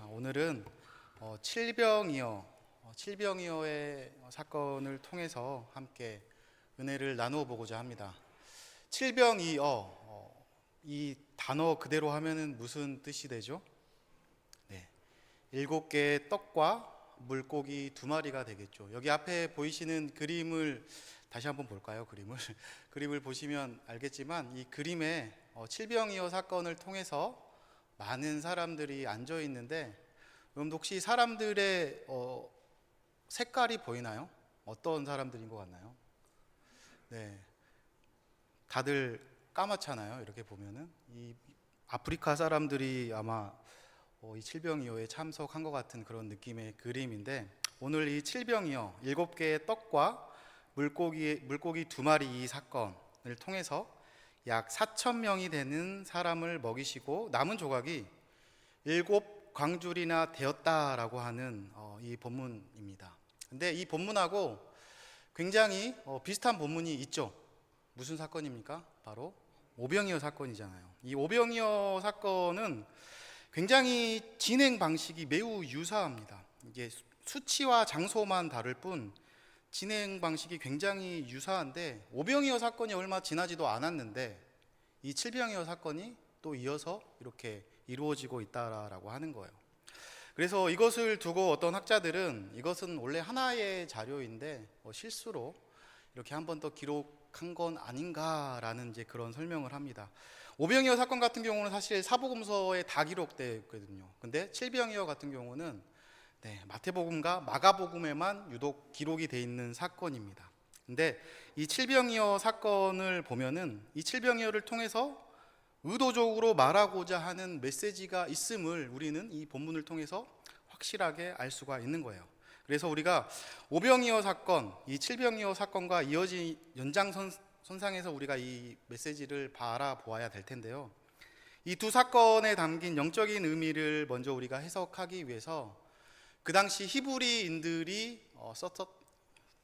오늘은 칠병이어의 사건을 통해서 함께 은혜를 나누어 보고자 합니다. 칠병이어, 이 단어 그대로 하면은 무슨 뜻이 되죠? 네, 7개의 떡과 물고기 2마리가 되겠죠. 여기 앞에 보이시는 그림을 다시 한번 볼까요? 그림을 보시면 알겠지만 이 그림에 칠병이어 사건을 통해서 많은 사람들이 앉아 있는데, 여러분도 혹시 사람들의 색깔이 보이나요? 어떤 사람들인 것 같나요? 네, 다들 까맣잖아요. 이렇게 보면은 이 아프리카 사람들이 아마 이 칠병이어에 참석한 것 같은 그런 느낌의 그림인데, 오늘 이 칠병이어 7개의 떡과 물고기 2마리 이 사건을 통해서 약 4,000명이 되는 사람을 먹이시고 남은 조각이 7광줄이나 되었다라고 하는 이 본문입니다. 근데 이 본문하고 굉장히 비슷한 본문이 있죠. 무슨 사건입니까? 바로 오병이어 사건이잖아요. 이 오병이어 사건은 굉장히 진행 방식이 매우 유사합니다. 이게 수치와 장소만 다를 뿐 진행 방식이 굉장히 유사한데, 오병이어 사건이 얼마 지나지도 않았는데 이 칠병이어 사건이 또 이어서 이렇게 이루어지고 있다라고 하는 거예요. 그래서 이것을 두고 어떤 학자들은 이것은 원래 하나의 자료인데 실수로 이렇게 한 번 더 기록한 건 아닌가라는 이제 그런 설명을 합니다. 오병이어 사건 같은 경우는 사실 사복음서에 다 기록되어 있거든요. 근데 칠병이어 같은 경우는 마태복음과 마가복음에만 유독 기록이 되어 있는 사건입니다. 근데 이 칠병이어 사건을 보면은 이 칠병이어를 통해서 의도적으로 말하고자 하는 메시지가 있음을 우리는 이 본문을 통해서 확실하게 알 수가 있는 거예요. 그래서 우리가 오병이어 사건, 이 칠병이어 사건과 이어진 연장선상에서 우리가 이 메시지를 알아보아야 될 텐데요. 이 두 사건에 담긴 영적인 의미를 먼저 우리가 해석하기 위해서 그 당시 히브리인들이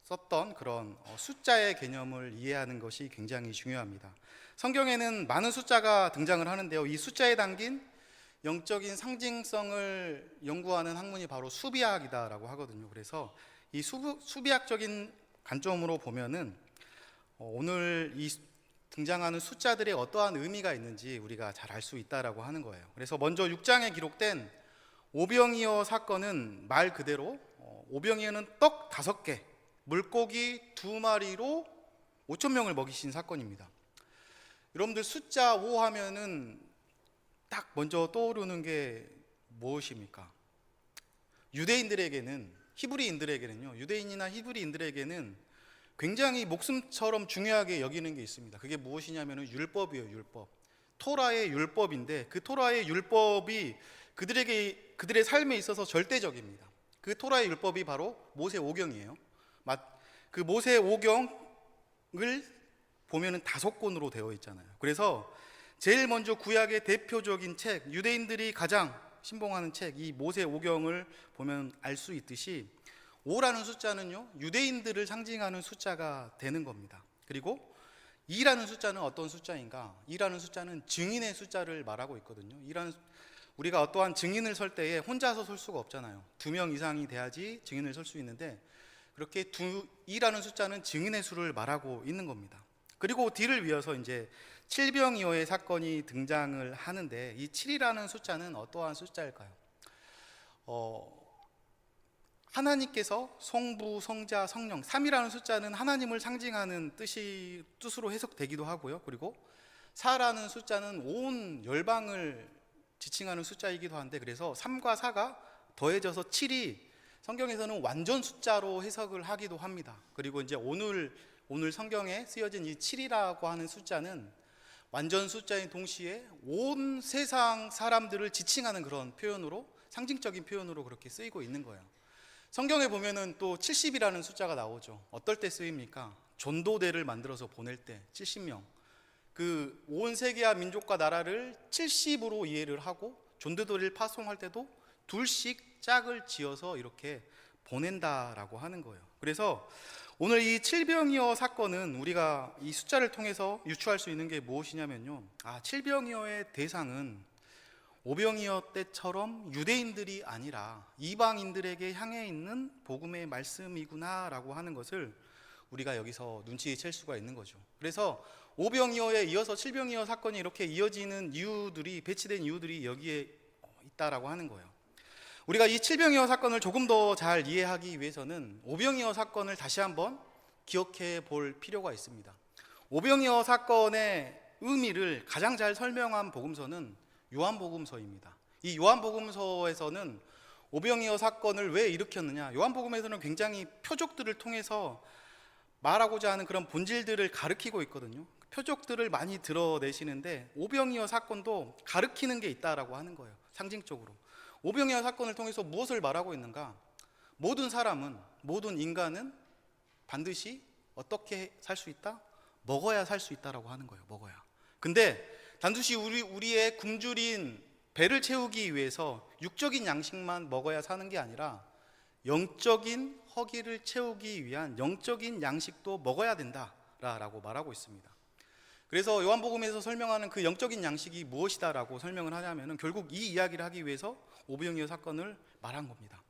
썼던 그런 숫자의 개념을 이해하는 것이 굉장히 중요합니다. 성경에는 많은 숫자가 등장을 하는데요, 이 숫자에 담긴 영적인 상징성을 연구하는 학문이 바로 수비학이다라고 하거든요. 그래서 이 수비학적인 관점으로 보면은 오늘 이 등장하는 숫자들의 어떠한 의미가 있는지 우리가 잘 알 수 있다라고 하는 거예요. 그래서 먼저 6장에 기록된 오병이어 사건은 말 그대로 오병이어는 떡 5개, 물고기 2마리로 5,000명을 먹이신 사건입니다. 여러분들 숫자 5 하면은 딱 먼저 떠오르는 게 무엇입니까? 유대인이나 히브리인들에게는 굉장히 목숨처럼 중요하게 여기는 게 있습니다. 그게 무엇이냐면은 율법이에요. 율법. 토라의 율법인데, 그 토라의 율법이 그들의 삶에 있어서 절대적입니다. 그 토라의 율법이 바로 모세오경이에요. 그 모세오경을 보면은 5권으로 되어 있잖아요. 그래서 제일 먼저 구약의 대표적인 책, 유대인들이 가장 신봉하는 책, 이 모세오경을 보면 알 수 있듯이 5라는 숫자는요, 유대인들을 상징하는 숫자가 되는 겁니다. 그리고 2라는 숫자는 어떤 숫자인가? 2라는 숫자는 증인의 숫자를 말하고 있거든요. 우리가 어떠한 증인을 설 때에 혼자서 설 수가 없잖아요. 2명 이상이 돼야지 증인을 설 수 있는데, 그렇게 2라는 숫자는 증인의 수를 말하고 있는 겁니다. 그리고 D를 이어서 이제 칠병이어의 사건이 등장을 하는데, 이 7이라는 숫자는 어떠한 숫자일까요? 하나님께서 성부, 성자, 성령 3이라는 숫자는 하나님을 상징하는 뜻으로 해석되기도 하고요. 그리고 4라는 숫자는 온 열방을 지칭하는 숫자이기도 한데, 그래서 3과 4가 더해져서 7이 성경에서는 완전 숫자로 해석을 하기도 합니다. 그리고 이제 오늘 성경에 쓰여진 이 7이라고 하는 숫자는 완전 숫자인 동시에 온 세상 사람들을 지칭하는 그런 표현으로, 상징적인 표현으로 그렇게 쓰이고 있는 거예요. 성경에 보면은 또 70이라는 숫자가 나오죠. 어떨 때 쓰입니까? 전도대를 만들어서 보낼 때 70명, 그 온 세계와 민족과 나라를 70으로 이해를 하고 전도대를 파송할 때도 둘씩 짝을 지어서 이렇게 보낸다라고 하는 거예요. 그래서 오늘 이 칠병이어 사건은 우리가 이 숫자를 통해서 유추할 수 있는 게 무엇이냐면요, 칠병이어의 대상은 오병이어 때처럼 유대인들이 아니라 이방인들에게 향해 있는 복음의 말씀이구나라고 하는 것을 우리가 여기서 눈치챌 수가 있는 거죠. 그래서 오병이어에 이어서 칠병이어 사건이 이렇게 이어지는 이유들이, 배치된 이유들이 여기에 있다라고 하는 거예요. 우리가 이 칠병이어 사건을 조금 더 잘 이해하기 위해서는 오병이어 사건을 다시 한번 기억해 볼 필요가 있습니다. 오병이어 사건의 의미를 가장 잘 설명한 복음서는 요한복음서입니다. 이 요한복음서에서는 오병이어 사건을 왜 일으켰느냐, 요한복음에서는 굉장히 표적들을 통해서 말하고자 하는 그런 본질들을 가르치고 있거든요. 표적들을 많이 드러내시는데 오병이어 사건도 가르치는 게 있다라고 하는 거예요. 상징적으로 오병이어 사건을 통해서 무엇을 말하고 있는가? 모든 사람은, 모든 인간은 반드시 어떻게 살 수 있다? 먹어야 살 수 있다라고 하는 거예요. 먹어야. 근데 단지 우리의 굶주린 배를 채우기 위해서 육적인 양식만 먹어야 사는 게 아니라 영적인 허기를 채우기 위한 영적인 양식도 먹어야 된다라고 말하고 있습니다. 그래서 요한복음에서 설명하는 그 영적인 양식이 무엇이다라고 설명을 하냐면은 결국 이 이야기를 하기 위해서 오병이어 사건을 말한 겁니다.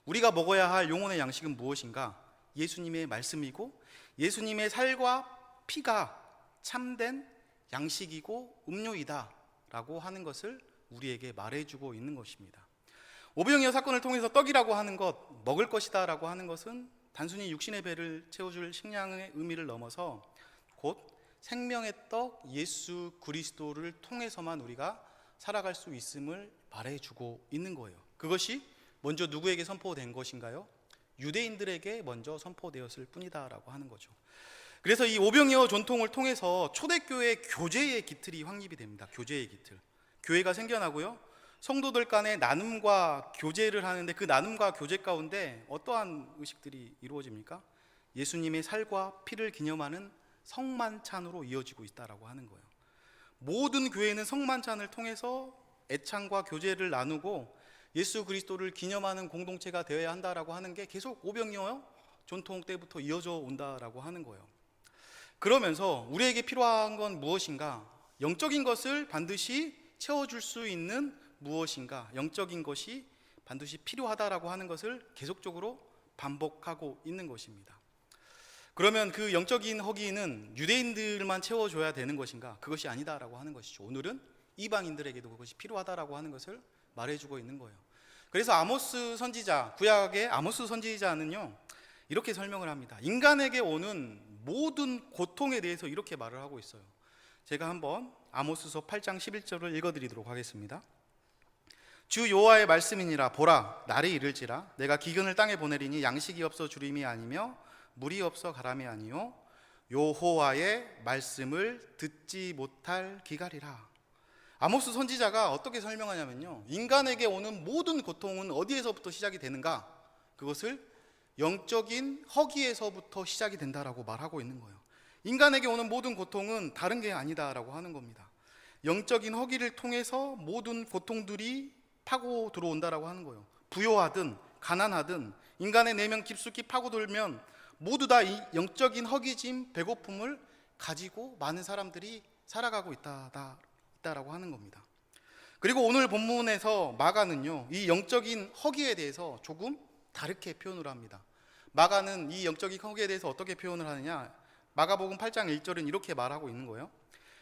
우리가 먹어야 할 영혼의 양식은 무엇인가? 예수님의 말씀이고 예수님의 살과 피가 참된 양식이고 음료이다 라고 하는 것을 우리에게 말해주고 있는 것입니다. 오병이어 사건을 통해서 떡이라고 하는 것, 먹을 것이다 라고 하는 것은 단순히 육신의 배를 채워줄 식량의 의미를 넘어서 곧 생명의 떡 예수 그리스도를 통해서만 우리가 살아갈 수 있음을 말해주고 있는 거예요. 그것이 먼저 누구에게 선포된 것인가요? 유대인들에게 먼저 선포되었을 뿐이다 라고 하는 거죠. 그래서 이 오병이어 전통을 통해서 초대교회 교제의 기틀이 확립이 됩니다. 교제의 기틀. 교회가 생겨나고요, 성도들 간의 나눔과 교제를 하는데 그 나눔과 교제 가운데 어떠한 의식들이 이루어집니까? 예수님의 살과 피를 기념하는 성만찬으로 이어지고 있다라고 하는 거예요. 모든 교회는 성만찬을 통해서 애창과 교제를 나누고 예수 그리스도를 기념하는 공동체가 되어야 한다라고 하는 게 계속 오병이어 전통 때부터 이어져 온다라고 하는 거예요. 그러면서 우리에게 필요한 건 무엇인가? 영적인 것을 반드시 채워줄 수 있는 무엇인가? 영적인 것이 반드시 필요하다라고 하는 것을 계속적으로 반복하고 있는 것입니다. 그러면 그 영적인 허기는 유대인들만 채워줘야 되는 것인가? 그것이 아니다라고 하는 것이죠. 오늘은 이방인들에게도 그것이 필요하다라고 하는 것을 말해주고 있는 거예요. 그래서 아모스 선지자, 구약의 아모스 선지자는요 이렇게 설명을 합니다. 인간에게 오는 모든 고통에 대해서 이렇게 말을 하고 있어요. 제가 한번 아모스서 8장 11절을 읽어드리도록 하겠습니다. 주 여호와의 말씀이니라. 보라, 날이 이를지라 내가 기근을 땅에 보내리니 양식이 없어 주림이 아니며 물이 없어 가람이 아니요 여호와의 말씀을 듣지 못할 기갈이라. 아모스 선지자가 어떻게 설명하냐면요, 인간에게 오는 모든 고통은 어디에서부터 시작이 되는가? 그것을 영적인 허기에서부터 시작이 된다라고 말하고 있는 거예요. 인간에게 오는 모든 고통은 다른 게 아니다라고 하는 겁니다. 영적인 허기를 통해서 모든 고통들이 파고 들어온다라고 하는 거예요. 부요하든 가난하든 인간의 내면 깊숙이 파고들면 모두 다 이 영적인 허기짐, 배고픔을 가지고 많은 사람들이 살아가고 있다라고 하는 겁니다. 그리고 오늘 본문에서 마가는요 이 영적인 허기에 대해서 조금 다르게 표현을 합니다. 마가는 이 영적인 허기에 대해서 어떻게 표현을 하느냐, 마가복음 8장 1절은 이렇게 말하고 있는 거예요.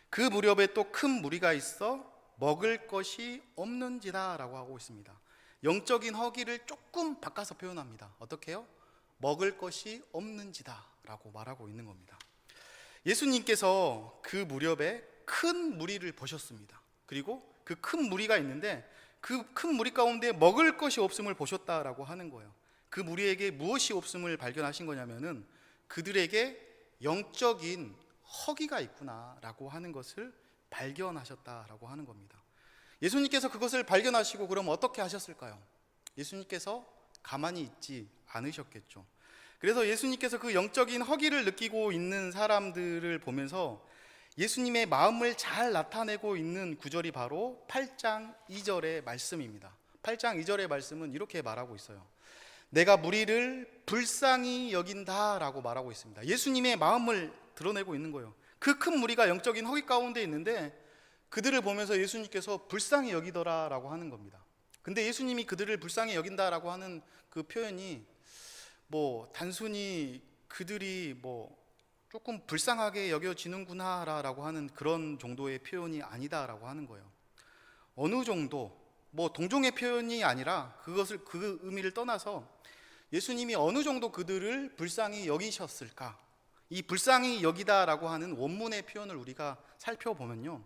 그 무렵에 또 큰 무리가 있어 먹을 것이 없는지다 라고 하고 있습니다. 영적인 허기를 조금 바꿔서 표현합니다. 어떻게 해요? 먹을 것이 없는지다 라고 말하고 있는 겁니다. 예수님께서 그 무렵에 큰 무리를 보셨습니다. 그리고 그 큰 무리가 있는데 그 큰 무리 가운데 먹을 것이 없음을 보셨다라고 하는 거예요. 그 무리에게 무엇이 없음을 발견하신 거냐면은 그들에게 영적인 허기가 있구나라고 하는 것을 발견하셨다라고 하는 겁니다. 예수님께서 그것을 발견하시고 그럼 어떻게 하셨을까요? 예수님께서 가만히 있지 않으셨겠죠. 그래서 예수님께서 그 영적인 허기를 느끼고 있는 사람들을 보면서 예수님의 마음을 잘 나타내고 있는 구절이 바로 8장 2절의 말씀입니다. 8장 2절의 말씀은 이렇게 말하고 있어요. 내가 무리를 불쌍히 여긴다라고 말하고 있습니다. 예수님의 마음을 드러내고 있는 거예요. 그 큰 무리가 영적인 허기 가운데 있는데 그들을 보면서 예수님께서 불쌍히 여기더라라고 하는 겁니다. 근데 예수님이 그들을 불쌍히 여긴다라고 하는 그 표현이 뭐 단순히 그들이 뭐 조금 불쌍하게 여겨지는구나라고 하는 그런 정도의 표현이 아니다라고 하는 거예요. 어느 정도 뭐 동종의 표현이 아니라 그것을 그 의미를 떠나서 예수님이 어느 정도 그들을 불쌍히 여기셨을까? 이 불쌍히 여기다라고 하는 원문의 표현을 우리가 살펴보면요,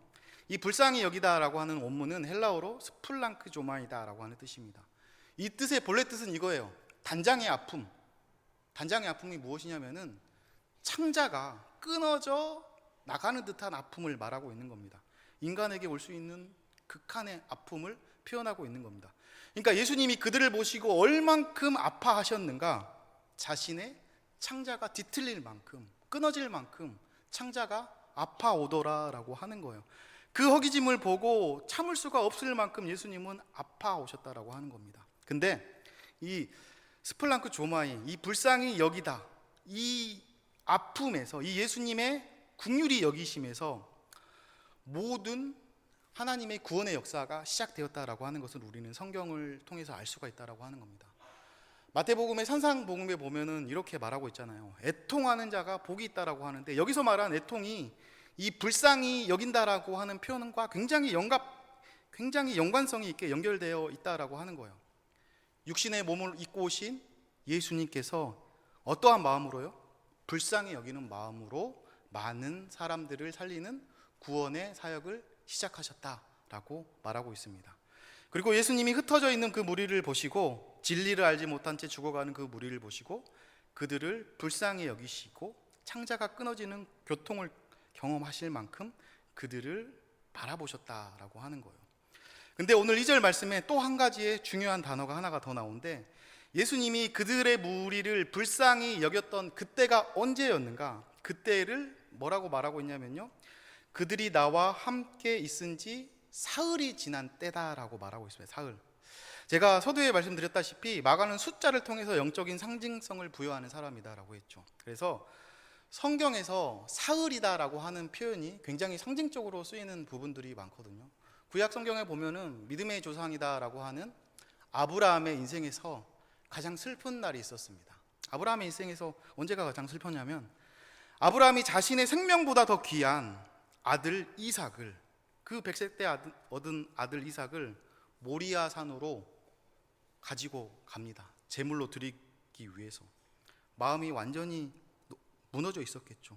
이 불쌍히 여기다라고 하는 원문은 헬라어로 스플랑크 조마이다라고 하는 뜻입니다. 이 뜻의 본래 뜻은 이거예요. 단장의 아픔. 단장의 아픔이 무엇이냐면은 창자가 끊어져 나가는 듯한 아픔을 말하고 있는 겁니다. 인간에게 올 수 있는 극한의 아픔을 표현하고 있는 겁니다. 그러니까 예수님이 그들을 보시고 얼만큼 아파하셨는가, 자신의 창자가 뒤틀릴 만큼, 끊어질 만큼 창자가 아파오더라라고 하는 거예요. 그 허기짐을 보고 참을 수가 없을 만큼 예수님은 아파오셨다라고 하는 겁니다. 근데 이 스플랑크 조마이, 이 불쌍히 여기다, 이 아픔에서, 이 예수님의 긍휼히 여기심에서 모든 하나님의 구원의 역사가 시작되었다라고 하는 것을 우리는 성경을 통해서 알 수가 있다라고 하는 겁니다. 마태복음의 산상복음에 보면은 이렇게 말하고 있잖아요. 애통하는 자가 복이 있다라고 하는데, 여기서 말한 애통이 이 불쌍히 여긴다라고 하는 표현과 굉장히 연관성이 있게 연결되어 있다라고 하는 거예요. 육신의 몸을 입고 오신 예수님께서 어떠한 마음으로요? 불쌍히 여기는 마음으로 많은 사람들을 살리는 구원의 사역을 시작하셨다라고 말하고 있습니다. 그리고 예수님이 흩어져 있는 그 무리를 보시고, 진리를 알지 못한 채 죽어가는 그 무리를 보시고 그들을 불쌍히 여기시고 창자가 끊어지는 고통을 경험하실 만큼 그들을 바라보셨다라고 하는 거예요. 근데 오늘 2절 말씀에 또 한 가지의 중요한 단어가 하나가 더 나오는데, 예수님이 그들의 무리를 불쌍히 여겼던 그때가 언제였는가? 그때를 뭐라고 말하고 있냐면요, 그들이 나와 함께 있은 지 사흘이 지난 때다라고 말하고 있습니다. 사흘. 제가 서두에 말씀드렸다시피 마가는 숫자를 통해서 영적인 상징성을 부여하는 사람이다라고 했죠. 그래서 성경에서 사흘이다라고 하는 표현이 굉장히 상징적으로 쓰이는 부분들이 많거든요. 구약 성경에 보면은 믿음의 조상이다라고 하는 아브라함의 인생에서 가장 슬픈 날이 있었습니다. 아브라함의 인생에서 언제가 가장 슬펐냐면, 아브라함이 자신의 생명보다 더 귀한 아들 이삭을, 그 100세 때 얻은 아들 이삭을 모리아 산으로 가지고 갑니다. 제물로 드리기 위해서. 마음이 완전히 무너져 있었겠죠.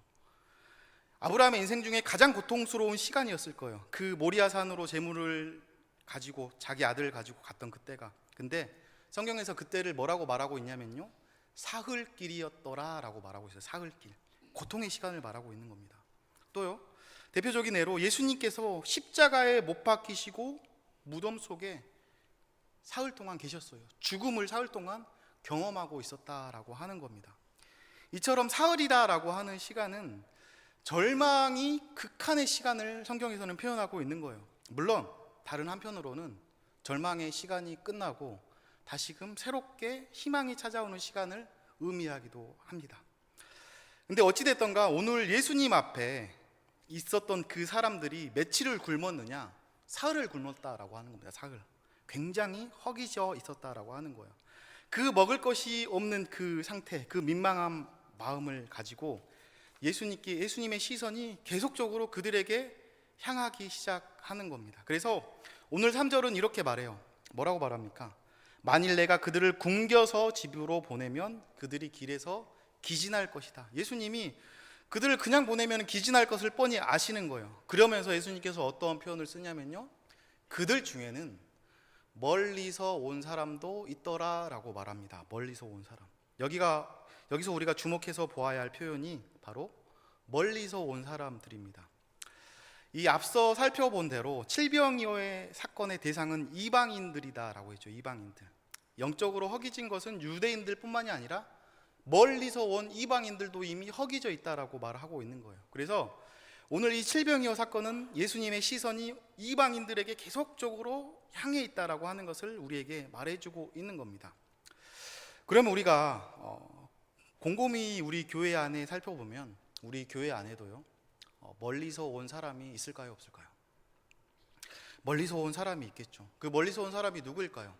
아브라함의 인생 중에 가장 고통스러운 시간이었을 거예요. 그 모리아 산으로 제물을 가지고, 자기 아들을 가지고 갔던 그때가. 근데 성경에서 그때를 뭐라고 말하고 있냐면요, 사흘길이었더라 라고 말하고 있어요. 사흘길. 고통의 시간을 말하고 있는 겁니다. 또요, 대표적인 예로 예수님께서 십자가에 못 박히시고 무덤 속에 사흘 동안 계셨어요. 죽음을 사흘 동안 경험하고 있었다라고 하는 겁니다. 이처럼 사흘이다라고 하는 시간은 절망이 극한의 시간을 성경에서는 표현하고 있는 거예요. 물론 다른 한편으로는 절망의 시간이 끝나고 다시금 새롭게 희망이 찾아오는 시간을 의미하기도 합니다. 근데 어찌됐던가 오늘 예수님 앞에 있었던 그 사람들이 며칠을 굶었느냐? 사흘을 굶었다라고 하는 겁니다. 사흘. 굉장히 허기져 있었다라고 하는 거예요. 그 먹을 것이 없는 그 상태, 그 민망한 마음을 가지고 예수님의 시선이 계속적으로 그들에게 향하기 시작하는 겁니다. 그래서 오늘 3절은 이렇게 말해요. 뭐라고 말합니까? 만일 내가 그들을 굶겨서 집으로 보내면 그들이 길에서 기진할 것이다. 예수님이 그들을 그냥 보내면 기진할 것을 뻔히 아시는 거예요. 그러면서 예수님께서 어떤 표현을 쓰냐면요, 그들 중에는 멀리서 온 사람도 있더라라고 말합니다. 멀리서 온 사람. 여기서 우리가 주목해서 보아야 할 표현이 바로 멀리서 온 사람들입니다. 이 앞서 살펴본 대로 칠병이어의 사건의 대상은 이방인들이다라고 했죠. 이방인들. 영적으로 허기진 것은 유대인들뿐만이 아니라 멀리서 온 이방인들도 이미 허기져 있다라고 말하고 있는 거예요. 그래서 오늘 이 칠병이어 사건은 예수님의 시선이 이방인들에게 계속적으로 향해 있다라고 하는 것을 우리에게 말해주고 있는 겁니다. 그러면 우리가 곰곰이 우리 교회 안에 살펴보면 우리 교회 안에도요, 멀리서 온 사람이 있을까요, 없을까요? 멀리서 온 사람이 있겠죠. 그 멀리서 온 사람이 누구일까요?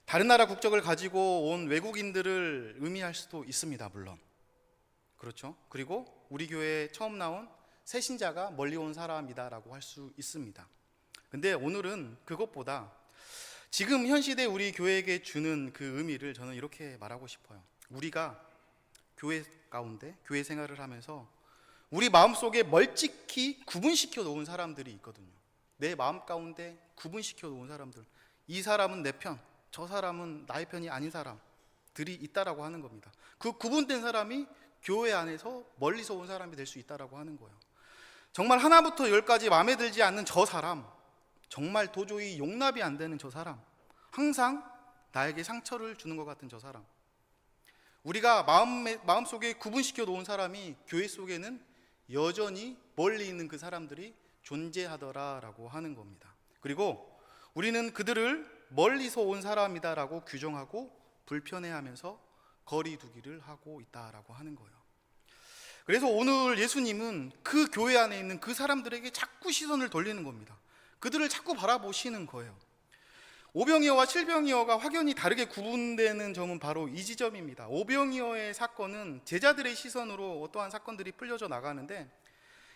다른 나라 국적을 가지고 온 외국인들을 의미할 수도 있습니다. 물론 그렇죠. 그리고 우리 교회에 처음 나온 새신자가 멀리 온 사람이다라고 할 수 있습니다. 근데 오늘은 그것보다 지금 현 시대 우리 교회에게 주는 그 의미를 저는 이렇게 말하고 싶어요. 우리가 교회 가운데 교회 생활을 하면서 우리 마음속에 멀찍이 구분시켜 놓은 사람들이 있거든요. 내 마음 가운데 구분시켜 놓은 사람들, 이 사람은 내 편, 저 사람은 나의 편이 아닌 사람들이 있다라고 하는 겁니다. 그 구분된 사람이 교회 안에서 멀리서 온 사람이 될 수 있다라고 하는 거예요. 정말 하나부터 열까지 마음에 들지 않는 저 사람, 정말 도저히 용납이 안 되는 저 사람, 항상 나에게 상처를 주는 것 같은 저 사람, 우리가 마음속에 구분시켜 놓은 사람이 교회 속에는 여전히 멀리 있는 그 사람들이 존재하더라라고 하는 겁니다. 그리고 우리는 그들을 멀리서 온 사람이다라고 규정하고 불편해하면서 거리 두기를 하고 있다라고 하는 거예요. 그래서 오늘 예수님은 그 교회 안에 있는 그 사람들에게 자꾸 시선을 돌리는 겁니다. 그들을 자꾸 바라보시는 거예요. 오병이어와 칠병이어가 확연히 다르게 구분되는 점은 바로 이 지점입니다. 오병이어의 사건은 제자들의 시선으로 어떠한 사건들이 풀려져 나가는데,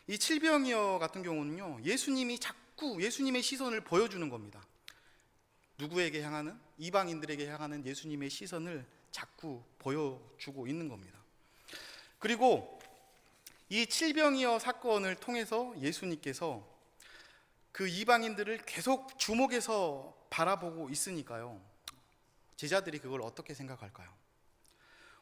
이 칠병이어 같은 경우는요, 예수님이 자꾸 예수님의 시선을 보여주는 겁니다. 누구에게 향하는? 이방인들에게 향하는 예수님의 시선을 자꾸 보여주고 있는 겁니다. 그리고 이 칠병이어 사건을 통해서 예수님께서 그 이방인들을 계속 주목해서 바라보고 있으니까요, 제자들이 그걸 어떻게 생각할까요?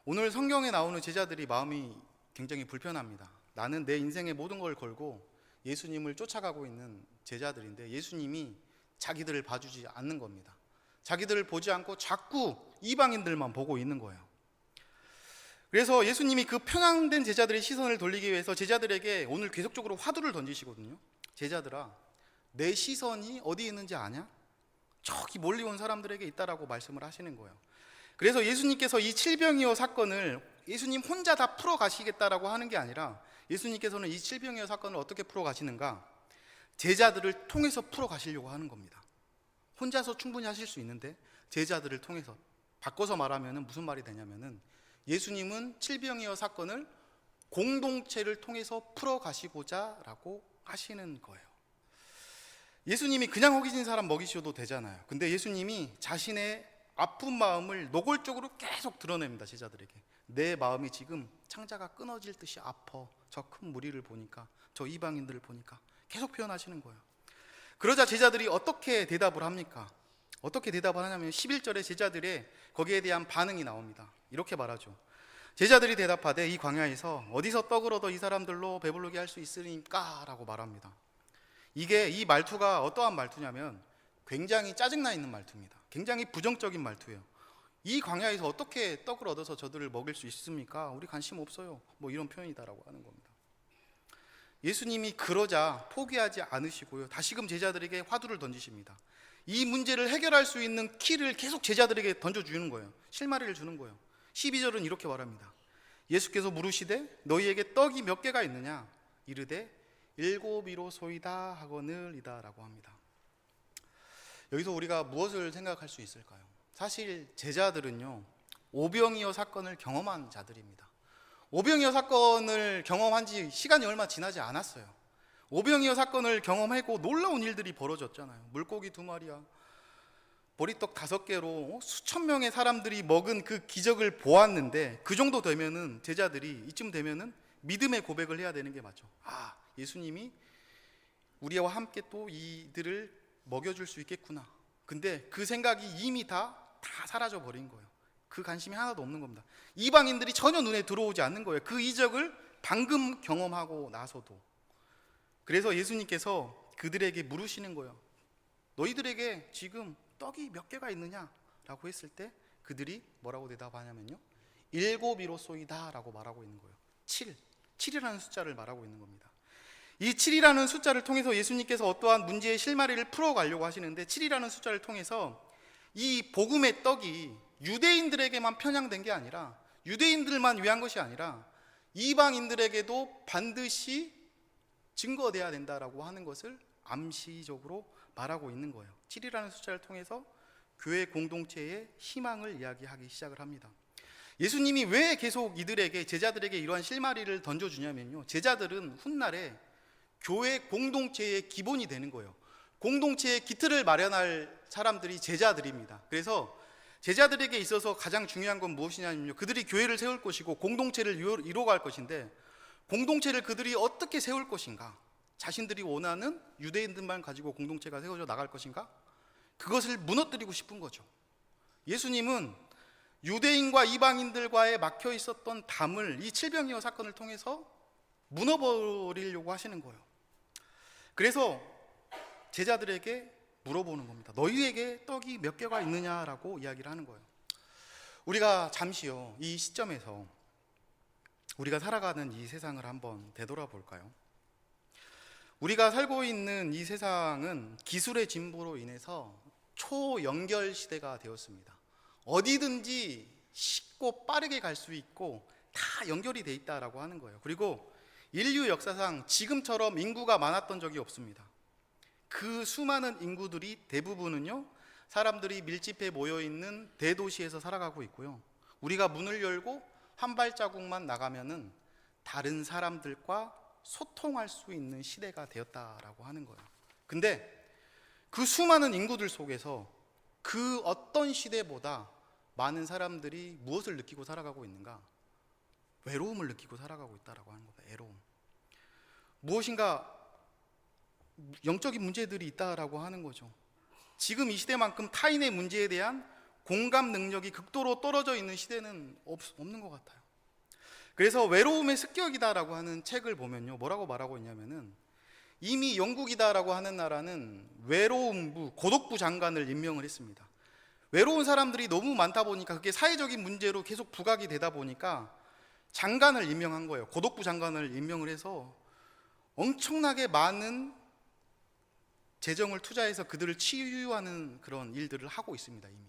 오늘 성경에 나오는 제자들이 마음이 굉장히 불편합니다. 나는 내 인생의 모든 걸 걸고 예수님을 쫓아가고 있는 제자들인데 예수님이 자기들을 봐주지 않는 겁니다. 자기들을 보지 않고 자꾸 이방인들만 보고 있는 거예요. 그래서 예수님이 그 편향된 제자들의 시선을 돌리기 위해서 제자들에게 오늘 계속적으로 화두를 던지시거든요. 제자들아, 내 시선이 어디 있는지 아냐? 저기 멀리 온 사람들에게 있다라고 말씀을 하시는 거예요. 그래서 예수님께서 이 칠병이어 사건을 예수님 혼자 다 풀어 가시겠다라고 하는 게 아니라, 예수님께서는 이 칠병이어 사건을 어떻게 풀어 가시는가? 제자들을 통해서 풀어 가시려고 하는 겁니다. 혼자서 충분히 하실 수 있는데 제자들을 통해서, 바꿔서 말하면 무슨 말이 되냐면은, 예수님은 칠병이어 사건을 공동체를 통해서 풀어 가시고자 라고 하시는 거예요. 예수님이 그냥 허기진 사람 먹이셔도 되잖아요. 근데 예수님이 자신의 아픈 마음을 노골적으로 계속 드러냅니다. 제자들에게. 내 마음이 지금 창자가 끊어질 듯이 아파. 저 큰 무리를 보니까, 저 이방인들을 보니까 계속 표현하시는 거예요. 그러자 제자들이 어떻게 대답을 합니까? 어떻게 대답을 하냐면 11절에 제자들의 거기에 대한 반응이 나옵니다. 이렇게 말하죠. 제자들이 대답하되 이 광야에서 어디서 떡을 얻어 이 사람들로 배부르게 할 수 있으니까? 라고 말합니다. 이 말투가 어떠한 말투냐면 굉장히 짜증나 있는 말투입니다. 굉장히 부정적인 말투예요. 이 광야에서 어떻게 떡을 얻어서 저들을 먹일 수 있습니까? 우리 관심 없어요. 뭐 이런 표현이다라고 하는 겁니다. 예수님이 그러자 포기하지 않으시고요, 다시금 제자들에게 화두를 던지십니다. 이 문제를 해결할 수 있는 키를 계속 제자들에게 던져주는 거예요. 실마리를 주는 거예요. 12절은 이렇게 말합니다. 예수께서 물으시되 너희에게 떡이 몇 개가 있느냐? 이르되 7이로소이다 하거늘이다 라고 합니다. 여기서 우리가 무엇을 생각할 수 있을까요? 사실 제자들은요, 오병이어 사건을 경험한 자들입니다. 오병이어 사건을 경험한 지 시간이 얼마 지나지 않았어요. 오병이어 사건을 경험하고 놀라운 일들이 벌어졌잖아요. 물고기 2마리야, 보리떡 5개로 수천 명의 사람들이 먹은 그 기적을 보았는데, 그 정도 되면은 제자들이 이쯤 되면은 믿음의 고백을 해야 되는 게 맞죠. 아, 예수님이 우리와 함께 또 이들을 먹여줄 수 있겠구나. 근데 그 생각이 이미 다 사라져 버린 거예요. 그 관심이 하나도 없는 겁니다. 이방인들이 전혀 눈에 들어오지 않는 거예요. 그 이적을 방금 경험하고 나서도. 그래서 예수님께서 그들에게 물으시는 거예요. 너희들에게 지금 떡이 몇 개가 있느냐? 라고 했을 때 그들이 뭐라고 대답하냐면요, 7이로소이다 라고 말하고 있는 거예요. 7이라는 숫자를 말하고 있는 겁니다. 이 7이라는 숫자를 통해서 예수님께서 어떠한 문제의 실마리를 풀어가려고 하시는데, 7이라는 숫자를 통해서 이 복음의 떡이 유대인들에게만 편향된 게 아니라, 유대인들만 위한 것이 아니라 이방인들에게도 반드시 증거돼야 된다라고 하는 것을 암시적으로 말하고 있는 거예요. 7이라는 숫자를 통해서 교회 공동체의 희망을 이야기하기 시작을 합니다. 예수님이 왜 계속 이들에게, 제자들에게 이러한 실마리를 던져주냐면요, 제자들은 훗날에 교회 공동체의 기본이 되는 거예요. 공동체의 기틀을 마련할 사람들이 제자들입니다. 그래서 제자들에게 있어서 가장 중요한 건 무엇이냐면요, 그들이 교회를 세울 것이고 공동체를 이루어갈 것인데, 공동체를 그들이 어떻게 세울 것인가, 자신들이 원하는 유대인들만 가지고 공동체가 세워져 나갈 것인가, 그것을 무너뜨리고 싶은 거죠. 예수님은 유대인과 이방인들과의 막혀 있었던 담을 이 칠병이어 사건을 통해서 무너버리려고 하시는 거예요. 그래서 제자들에게 물어보는 겁니다. 너희에게 떡이 몇 개가 있느냐라고 이야기를 하는 거예요. 우리가 잠시요, 이 시점에서 우리가 살아가는 이 세상을 한번 되돌아볼까요? 우리가 살고 있는 이 세상은 기술의 진보로 인해서 초연결 시대가 되었습니다. 어디든지 쉽고 빠르게 갈 수 있고 다 연결이 돼 있다라고 하는 거예요. 그리고 인류 역사상 지금처럼 인구가 많았던 적이 없습니다. 그 수많은 인구들이 대부분은요, 사람들이 밀집해 모여 있는 대도시에서 살아가고 있고요, 우리가 문을 열고 한 발자국만 나가면은 다른 사람들과 소통할 수 있는 시대가 되었다라고 하는 거예요. 근데 그 수많은 인구들 속에서 그 어떤 시대보다 많은 사람들이 무엇을 느끼고 살아가고 있는가? 외로움을 느끼고 살아가고 있다라고 하는 겁니다. 외로움. 무엇인가 영적인 문제들이 있다라고 하는 거죠. 지금 이 시대만큼 타인의 문제에 대한 공감 능력이 극도로 떨어져 있는 시대는 없는 것 같아요. 그래서 외로움의 습격이다라고 하는 책을 보면요, 뭐라고 말하고 있냐면은, 이미 영국이다라고 하는 나라는 외로움부, 고독부 장관을 임명을 했습니다. 외로운 사람들이 너무 많다 보니까 그게 사회적인 문제로 계속 부각이 되다 보니까 장관을 임명한 거예요. 고독부 장관을 임명을 해서 엄청나게 많은 재정을 투자해서 그들을 치유하는 그런 일들을 하고 있습니다, 이미.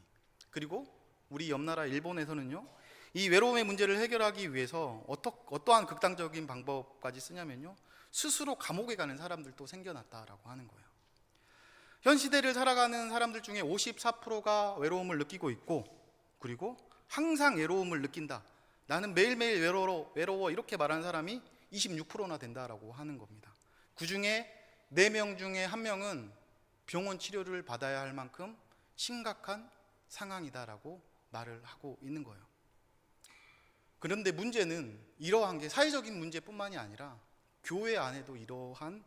그리고 우리 옆나라 일본에서는요, 이 외로움의 문제를 해결하기 위해서 어떠한 극단적인 방법까지 쓰냐면요, 스스로 감옥에 가는 사람들도 생겨났다라고 하는 거예요. 현 시대를 살아가는 사람들 중에 54%가 외로움을 느끼고 있고, 그리고 항상 외로움을 느낀다, 나는 매일매일 외로워 이렇게 말하는 사람이 26%나 된다라고 하는 겁니다. 그 중에 4명 중에 1명은 병원 치료를 받아야 할 만큼 심각한 상황이다라고 말을 하고 있는 거예요. 그런데 문제는 이러한 게 사회적인 문제뿐만이 아니라 교회 안에도 이러한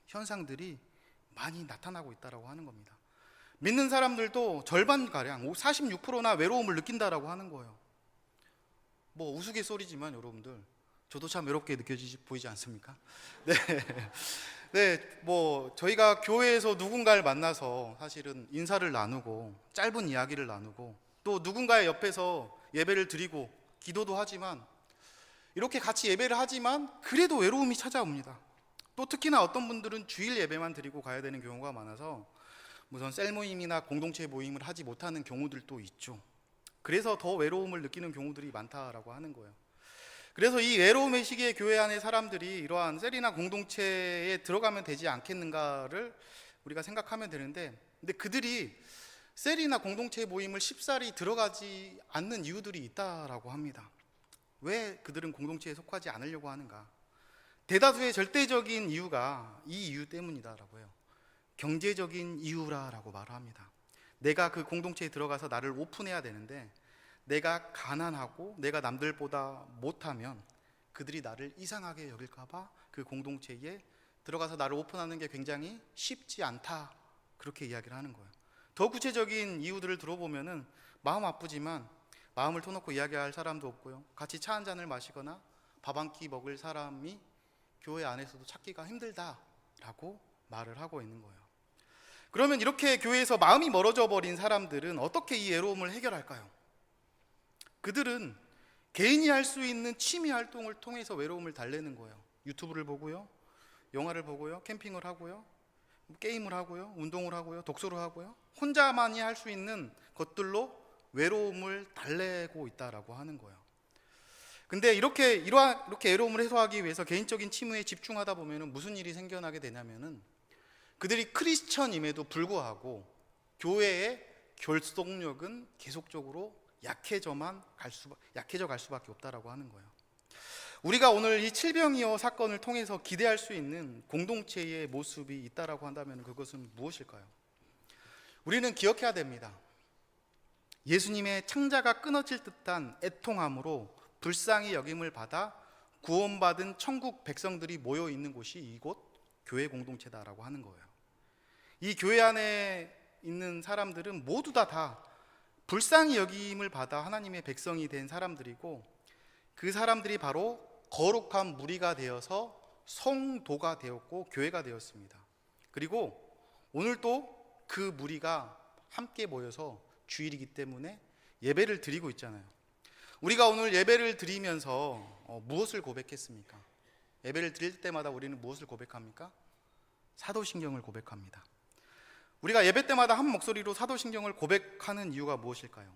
현상들이 많이 나타나고 있다고 하는 겁니다. 믿는 사람들도 절반가량 46%나 외로움을 느낀다라고 하는 거예요. 뭐 우스갯소리지만 여러분들, 저도 참 외롭게 보이지 않습니까? 네. 네, 뭐 저희가 교회에서 누군가를 만나서 사실은 인사를 나누고 짧은 이야기를 나누고 또 누군가의 옆에서 예배를 드리고 기도도 하지만, 이렇게 같이 예배를 하지만 그래도 외로움이 찾아옵니다. 또 특히나 어떤 분들은 주일 예배만 드리고 가야 되는 경우가 많아서 무슨 셀 모임이나 공동체 모임을 하지 못하는 경우들도 있죠. 그래서 더 외로움을 느끼는 경우들이 많다라고 하는 거예요. 그래서 이 외로움의 시기에 교회 안의 사람들이 이러한 셀이나 공동체에 들어가면 되지 않겠는가를 우리가 생각하면 되는데, 근데 그들이 셀이나 공동체 모임을 쉽사리 들어가지 않는 이유들이 있다라고 합니다. 왜 그들은 공동체에 속하지 않으려고 하는가? 대다수의 절대적인 이유가 이 이유 때문이다라고 해요. 경제적인 이유라고 말합니다. 내가 그 공동체에 들어가서 나를 오픈해야 되는데, 내가 가난하고 내가 남들보다 못하면 그들이 나를 이상하게 여길까 봐 그 공동체에 들어가서 나를 오픈하는 게 굉장히 쉽지 않다, 그렇게 이야기를 하는 거예요. 더 구체적인 이유들을 들어보면은 마음 아프지만 마음을 터놓고 이야기할 사람도 없고요, 같이 차 한 잔을 마시거나 밥 한 끼 먹을 사람이 교회 안에서도 찾기가 힘들다라고 말을 하고 있는 거예요. 그러면 이렇게 교회에서 마음이 멀어져 버린 사람들은 어떻게 이 외로움을 해결할까요? 그들은 개인이 할 수 있는 취미 활동을 통해서 외로움을 달래는 거예요. 유튜브를 보고요, 영화를 보고요, 캠핑을 하고요, 게임을 하고요, 운동을 하고요, 독서를 하고요, 혼자만이 할 수 있는 것들로 외로움을 달래고 있다라고 하는 거예요. 근데 이렇게 외로움을 해소하기 위해서 개인적인 취미에 집중하다 보면 무슨 일이 생겨나게 되냐면은, 그들이 크리스천임에도 불구하고 교회의 결속력은 계속적으로 약해져 갈 수밖에 없다라고 하는 거예요. 우리가 오늘 이 칠병이어 사건을 통해서 기대할 수 있는 공동체의 모습이 있다라고 한다면 그것은 무엇일까요? 우리는 기억해야 됩니다. 예수님의 창자가 끊어질 듯한 애통함으로 불쌍히 여김을 받아 구원받은 천국 백성들이 모여 있는 곳이 이곳 교회 공동체다라고 하는 거예요. 이 교회 안에 있는 사람들은 모두 다 불쌍히 여김을 받아 하나님의 백성이 된 사람들이고, 그 사람들이 바로 거룩한 무리가 되어서 성도가 되었고 교회가 되었습니다. 그리고 오늘도 그 무리가 함께 모여서 주일이기 때문에 예배를 드리고 있잖아요. 우리가 오늘 예배를 드리면서 무엇을 고백했습니까? 예배를 드릴 때마다 우리는 무엇을 고백합니까? 사도신경을 고백합니다. 우리가 예배 때마다 한 목소리로 사도신경을 고백하는 이유가 무엇일까요?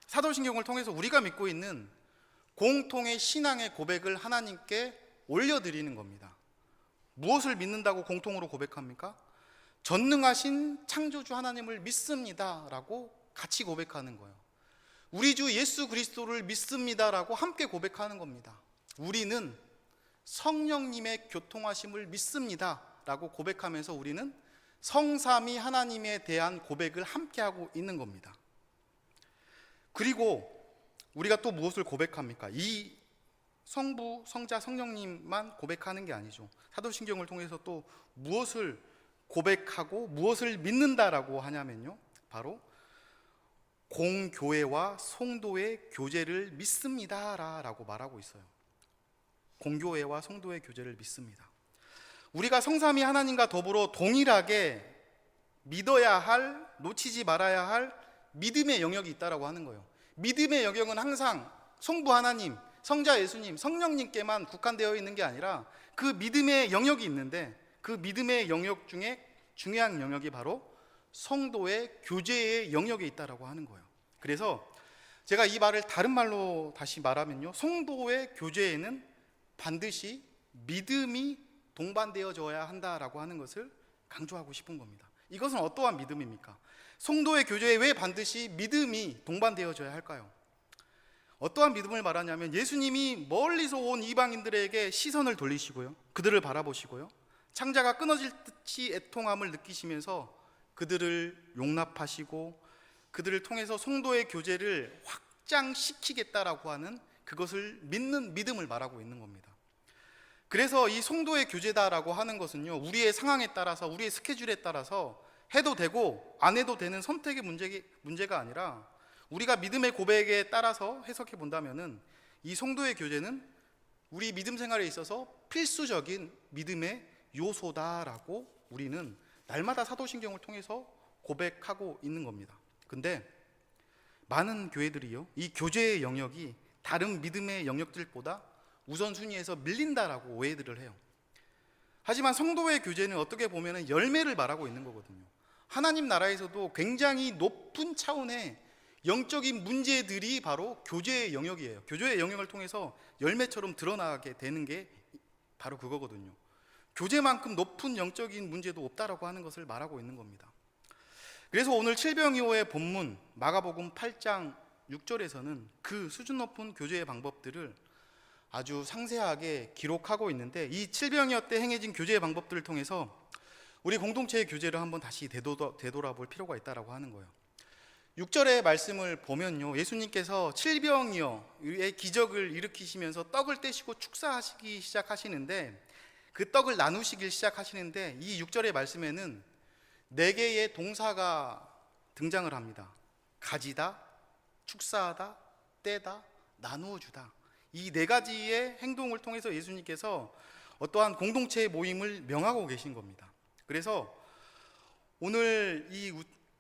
사도신경을 통해서 우리가 믿고 있는 공통의 신앙의 고백을 하나님께 올려드리는 겁니다. 무엇을 믿는다고 공통으로 고백합니까? 전능하신 창조주 하나님을 믿습니다 라고 같이 고백하는 거예요. 우리 주 예수 그리스도를 믿습니다라고 함께 고백하는 겁니다. 우리는 성령님의 교통하심을 믿습니다 라고 고백하면서 우리는 성삼위 하나님에 대한 고백을 함께 하고 있는 겁니다. 그리고 우리가 또 무엇을 고백합니까? 이 성부, 성자, 성령님만 고백하는 게 아니죠. 사도신경을 통해서 또 무엇을 고백하고 무엇을 믿는다라고 하냐면요, 바로 공교회와 성도의 교제를 믿습니다라고 말하고 있어요. 공교회와 성도의 교제를 믿습니다. 우리가 성삼위 하나님과 더불어 동일하게 믿어야 할, 놓치지 말아야 할 믿음의 영역이 있다라고 하는 거예요. 믿음의 영역은 항상 성부 하나님, 성자 예수님, 성령님께만 국한되어 있는 게 아니라 그 믿음의 영역이 있는데, 그 믿음의 영역 중에 중요한 영역이 바로 성도의 교제의 영역에 있다라고 하는 거예요. 그래서 제가 이 말을 다른 말로 다시 말하면요, 성도의 교제에는 반드시 믿음이 동반되어져야 한다라고 하는 것을 강조하고 싶은 겁니다. 이것은 어떠한 믿음입니까? 성도의 교제에 왜 반드시 믿음이 동반되어져야 할까요? 어떠한 믿음을 말하냐면, 예수님이 멀리서 온 이방인들에게 시선을 돌리시고요, 그들을 바라보시고요, 창자가 끊어질 듯이 애통함을 느끼시면서 그들을 용납하시고 그들을 통해서 성도의 교제를 확장시키겠다라고 하는, 그것을 믿는 믿음을 말하고 있는 겁니다. 그래서 이 성도의 교제다라고 하는 것은요, 우리의 상황에 따라서, 우리의 스케줄에 따라서 해도 되고 안 해도 되는 선택의 문제가 아니라, 우리가 믿음의 고백에 따라서 해석해 본다면은 이 성도의 교제는 우리 믿음 생활에 있어서 필수적인 믿음의 요소다라고 우리는 날마다 사도신경을 통해서 고백하고 있는 겁니다. 근데 많은 교회들이요, 이 교제의 영역이 다른 믿음의 영역들보다 우선순위에서 밀린다라고 오해들을 해요. 하지만 성도의 교제는 어떻게 보면 열매를 말하고 있는 거거든요. 하나님 나라에서도 굉장히 높은 차원의 영적인 문제들이 바로 교제의 영역이에요. 교제의 영역을 통해서 열매처럼 드러나게 되는 게 바로 그거거든요. 교제만큼 높은 영적인 문제도 없다라고 하는 것을 말하고 있는 겁니다. 그래서 오늘 칠병이호의 본문 마가복음 8장 6절에서는 그 수준 높은 교제의 방법들을 아주 상세하게 기록하고 있는데, 이 칠병이어 때 행해진 교제의 방법들을 통해서 우리 공동체의 교제를 한번 다시 되돌아볼 필요가 있다라고 하는 거예요. 6절의 말씀을 보면요, 예수님께서 칠병이어의 기적을 일으키시면서 떡을 떼시고 축사하시기 시작하시는데, 그 떡을 나누시길 시작하시는데, 이 6절의 말씀에는 4개의 동사가 등장을 합니다. 가지다, 축사하다, 떼다, 나누어 주다. 이 4가지의 행동을 통해서 예수님께서 어떠한 공동체의 모임을 명하고 계신 겁니다. 그래서 오늘 이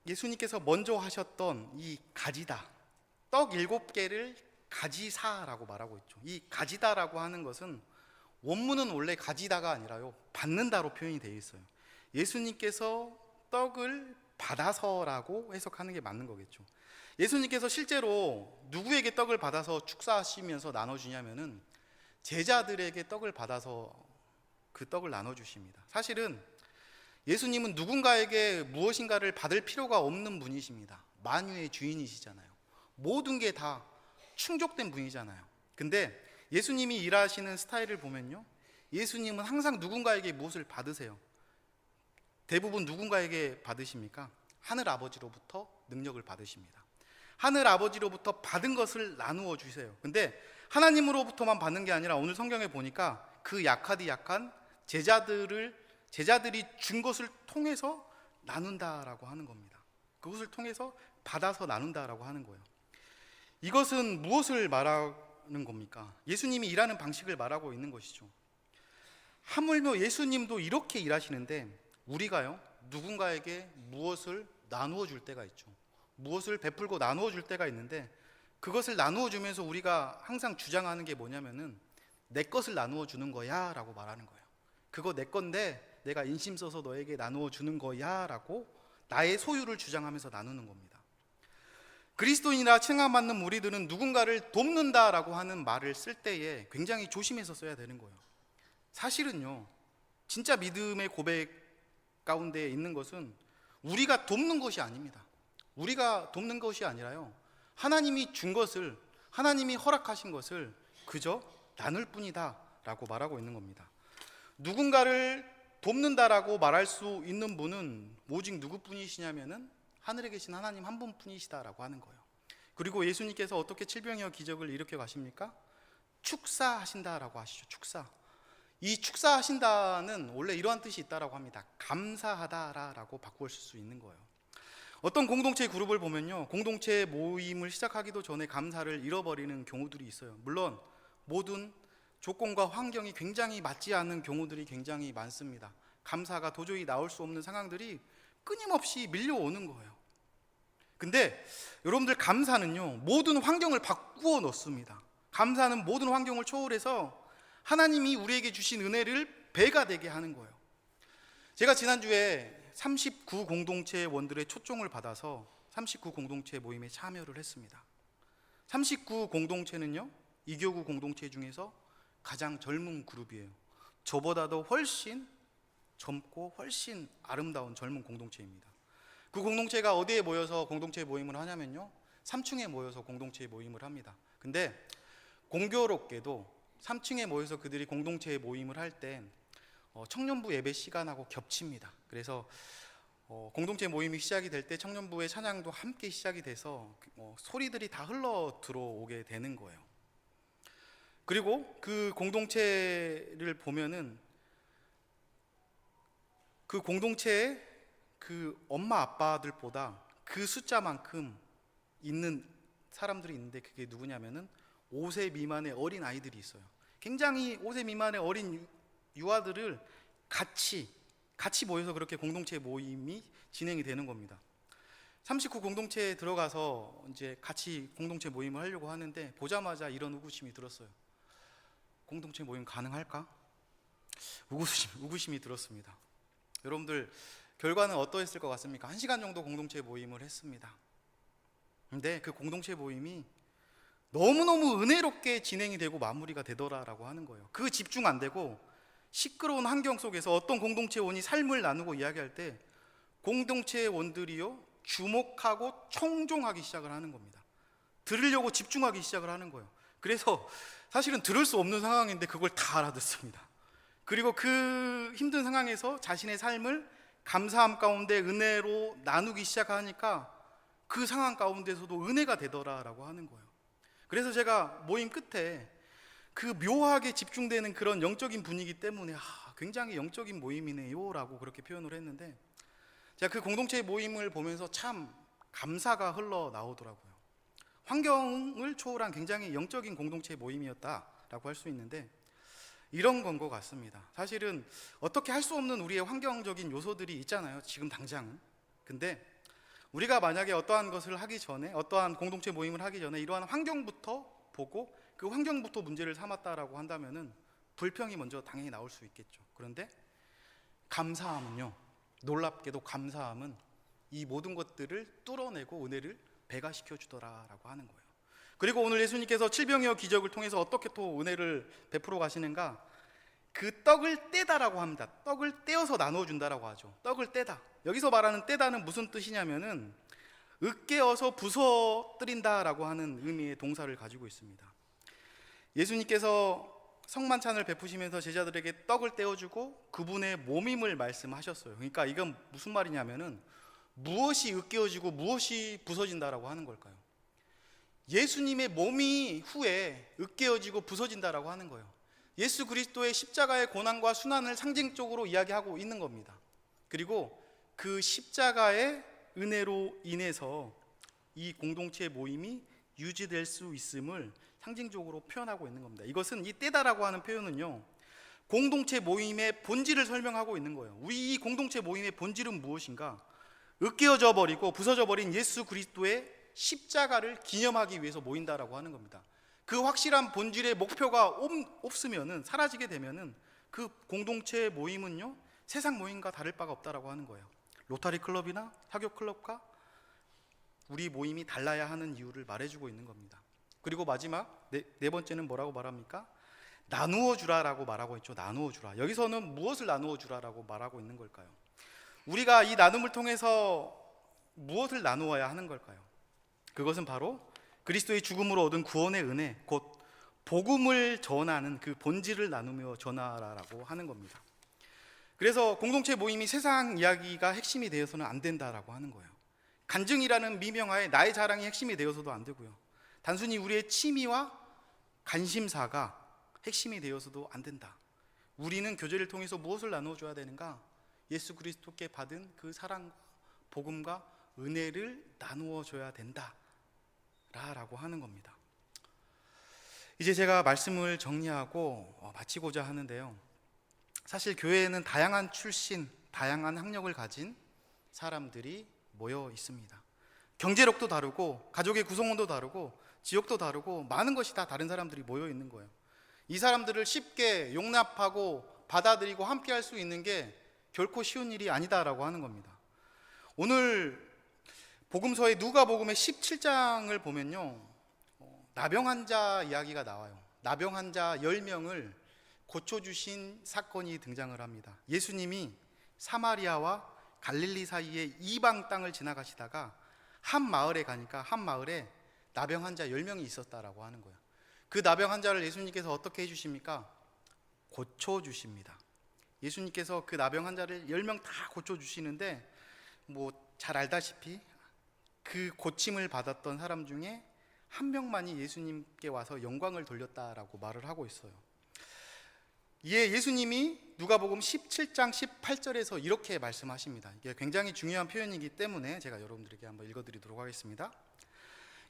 예수님께서 먼저 하셨던 이 가지다, 떡 7개를 가지사라고 말하고 있죠. 이 가지다라고 하는 것은 원문은 원래 가지다가 아니라요, 받는다로 표현이 되어 있어요. 예수님께서 떡을 받아서라고 해석하는 게 맞는 거겠죠. 예수님께서 실제로 누구에게 떡을 받아서 축사하시면서 나눠주냐면은 제자들에게 떡을 받아서 그 떡을 나눠주십니다. 사실은 예수님은 누군가에게 무엇인가를 받을 필요가 없는 분이십니다. 만유의 주인이시잖아요. 모든 게 다 충족된 분이잖아요. 근데 예수님이 일하시는 스타일을 보면요, 예수님은 항상 누군가에게 무엇을 받으세요. 대부분 누군가에게 받으십니까? 하늘 아버지로부터 능력을 받으십니다. 하늘 아버지로부터 받은 것을 나누어 주세요. 근데 하나님으로부터만 받는 게 아니라 오늘 성경에 보니까 그 약하디 약한 제자들이 준 것을 통해서 나눈다라고 하는 겁니다. 그것을 통해서 받아서 나눈다라고 하는 거예요. 이것은 무엇을 말하는 겁니까? 예수님이 일하는 방식을 말하고 있는 것이죠. 하물며 예수님도 이렇게 일하시는데 우리가요, 누군가에게 무엇을 나누어 줄 때가 있죠. 무엇을 베풀고 나누어 줄 때가 있는데, 그것을 나누어 주면서 우리가 항상 주장하는 게 뭐냐면은 내 것을 나누어 주는 거야 라고 말하는 거예요. 그거 내 건데 내가 인심 써서 너에게 나누어 주는 거야 라고 나의 소유를 주장하면서 나누는 겁니다. 그리스도인이라 칭함받는 우리들은 누군가를 돕는다라고 하는 말을 쓸 때에 굉장히 조심해서 써야 되는 거예요. 사실은요, 진짜 믿음의 고백 가운데 있는 것은 우리가 돕는 것이 아닙니다. 우리가 돕는 것이 아니라요, 하나님이 준 것을, 하나님이 허락하신 것을 그저 나눌 뿐이다 라고 말하고 있는 겁니다. 누군가를 돕는다라고 말할 수 있는 분은 오직 누구뿐이시냐면은 하늘에 계신 하나님 한 분뿐이시다라고 하는 거예요. 그리고 예수님께서 어떻게 질병이여 기적을 일으켜 가십니까? 축사하신다라고 하시죠. 축사. 이 축사하신다는 원래 이러한 뜻이 있다라고 합니다. 감사하다라고 바꾸실 수 있는 거예요. 어떤 공동체 그룹을 보면요, 공동체 모임을 시작하기도 전에 감사를 잃어버리는 경우들이 있어요. 물론 모든 조건과 환경이 굉장히 맞지 않는 경우들이 굉장히 많습니다. 감사가 도저히 나올 수 없는 상황들이 끊임없이 밀려오는 거예요. 근데 여러분들, 감사는요, 모든 환경을 바꾸어 놓습니다. 감사는 모든 환경을 초월해서 하나님이 우리에게 주신 은혜를 배가 되게 하는 거예요. 제가 지난주에 39 공동체 원들의 초청을 받아서 39 공동체 모임에 참여를 했습니다. 39 공동체는요, 이교구 공동체 중에서 가장 젊은 그룹이에요. 저보다도 훨씬 젊고 훨씬 아름다운 젊은 공동체입니다. 그 공동체가 어디에 모여서 공동체 모임을 하냐면요, 3층에 모여서 공동체 모임을 합니다. 근데 공교롭게도 3층에 모여서 그들이 공동체 모임을 할 때 청년부 예배 시간하고 겹칩니다. 그래서 공동체 모임이 시작이 될 때 청년부의 찬양도 함께 시작이 돼서 소리들이 다 흘러 들어오게 되는 거예요. 그리고 그 공동체를 보면은 그 공동체에 그 엄마 아빠들보다 그 숫자만큼 있는 사람들이 있는데, 그게 누구냐면은 5세 미만의 어린 아이들이 있어요. 굉장히 5세 미만의 어린 유아들을 같이 모여서 그렇게 공동체 모임이 진행이 되는 겁니다. 39 공동체에 들어가서 이제 같이 공동체 모임을 하려고 하는데 보자마자 이런 의구심이 들었어요. 공동체 모임 가능할까? 의구심이 들었습니다. 여러분들, 결과는 어떠했을 것 같습니까? 1시간 정도 공동체 모임을 했습니다. 근데 그 공동체 모임이 너무너무 은혜롭게 진행이 되고 마무리가 되더라라고 하는 거예요. 그 집중 안 되고 시끄러운 환경 속에서 어떤 공동체원이 삶을 나누고 이야기할 때 공동체원들이요, 주목하고 청종하기 시작을 하는 겁니다. 들으려고 집중하기 시작을 하는 거예요. 그래서 사실은 들을 수 없는 상황인데 그걸 다 알아듣습니다. 그리고 그 힘든 상황에서 자신의 삶을 감사함 가운데 은혜로 나누기 시작하니까 그 상황 가운데서도 은혜가 되더라라고 하는 거예요. 그래서 제가 모임 끝에 그 묘하게 집중되는 그런 영적인 분위기 때문에 굉장히 영적인 모임이네요 라고 그렇게 표현을 했는데, 제가 그 공동체 모임을 보면서 참 감사가 흘러나오더라고요. 환경을 초월한 굉장히 영적인 공동체 모임이었다라고 할 수 있는데, 이런 건 것 같습니다. 사실은 어떻게 할 수 없는 우리의 환경적인 요소들이 있잖아요, 지금 당장은. 근데 우리가 만약에 어떠한 것을 하기 전에, 어떠한 공동체 모임을 하기 전에 이러한 환경부터 보고 그 환경부터 문제를 삼았다라고 한다면은 불평이 먼저 당연히 나올 수 있겠죠. 그런데 감사함은요, 놀랍게도 감사함은 이 모든 것들을 뚫어내고 은혜를 배가시켜 주더라라고 하는 거예요. 그리고 오늘 예수님께서 칠병이어 기적을 통해서 어떻게 또 은혜를 베풀어 가시는가? 그 떡을 떼다라고 합니다. 떡을 떼어서 나누어 준다라고 하죠. 떡을 떼다. 여기서 말하는 떼다는 무슨 뜻이냐면은 으깨어서 부서뜨린다라고 하는 의미의 동사를 가지고 있습니다. 예수님께서 성만찬을 베푸시면서 제자들에게 떡을 떼어주고 그분의 몸임을 말씀하셨어요. 그러니까 이건 무슨 말이냐면은 무엇이 으깨어지고 무엇이 부서진다라고 하는 걸까요? 예수님의 몸이 후에 으깨어지고 부서진다라고 하는 거예요. 예수 그리스도의 십자가의 고난과 순환을 상징적으로 이야기하고 있는 겁니다. 그리고 그 십자가의 은혜로 인해서 이 공동체의 모임이 유지될 수 있음을 상징적으로 표현하고 있는 겁니다. 이것은 이 떼다라고 하는 표현은요, 공동체 모임의 본질을 설명하고 있는 거예요. 우리 이 공동체 모임의 본질은 무엇인가? 으깨어져 버리고 부서져 버린 예수 그리스도의 십자가를 기념하기 위해서 모인다라고 하는 겁니다. 그 확실한 본질의 목표가 없으면은, 사라지게 되면은 그 공동체의 모임은요, 세상 모임과 다를 바가 없다라고 하는 거예요. 로타리 클럽이나 사교 클럽과 우리 모임이 달라야 하는 이유를 말해주고 있는 겁니다. 그리고 마지막 네 번째는 뭐라고 말합니까? 나누어 주라라고 말하고 있죠. 나누어 주라. 여기서는 무엇을 나누어 주라라고 말하고 있는 걸까요? 우리가 이 나눔을 통해서 무엇을 나누어야 하는 걸까요? 그것은 바로 그리스도의 죽음으로 얻은 구원의 은혜, 곧 복음을 전하는 그 본질을 나누며 전하라라고 하는 겁니다. 그래서 공동체 모임이 세상 이야기가 핵심이 되어서는 안 된다라고 하는 거예요. 간증이라는 미명하에 나의 자랑이 핵심이 되어서도 안 되고요. 단순히 우리의 취미와 관심사가 핵심이 되어서도 안 된다. 우리는 교제를 통해서 무엇을 나누어줘야 되는가? 예수 그리스도께 받은 그 사랑과 복음과 은혜를 나누어줘야 된다 라고 하는 겁니다. 이제 제가 말씀을 정리하고 마치고자 하는데요, 사실 교회에는 다양한 출신, 다양한 학력을 가진 사람들이 모여 있습니다. 경제력도 다르고 가족의 구성원도 다르고 지역도 다르고 많은 것이 다 다른 사람들이 모여 있는 거예요. 이 사람들을 쉽게 용납하고 받아들이고 함께 할 수 있는 게 결코 쉬운 일이 아니다라고 하는 겁니다. 오늘 복음서의 누가복음의 17장을 보면요, 나병 환자 이야기가 나와요. 나병 환자 10명을 고쳐주신 사건이 등장을 합니다. 예수님이 사마리아와 갈릴리 사이에 이방 땅을 지나가시다가 한 마을에 가니까 한 마을에 나병 환자 10명이 있었다라고 하는 거예요. 그 나병 환자를 예수님께서 어떻게 해주십니까? 고쳐주십니다. 예수님께서 그 나병 환자를 10명 다 고쳐주시는데, 잘 알다시피 그 고침을 받았던 사람 중에 한 명만이 예수님께 와서 영광을 돌렸다라고 말을 하고 있어요. 이에 예수님이 누가복음 17장 18절에서 이렇게 말씀하십니다. 이게 굉장히 중요한 표현이기 때문에 제가 여러분들에게 한번 읽어드리도록 하겠습니다.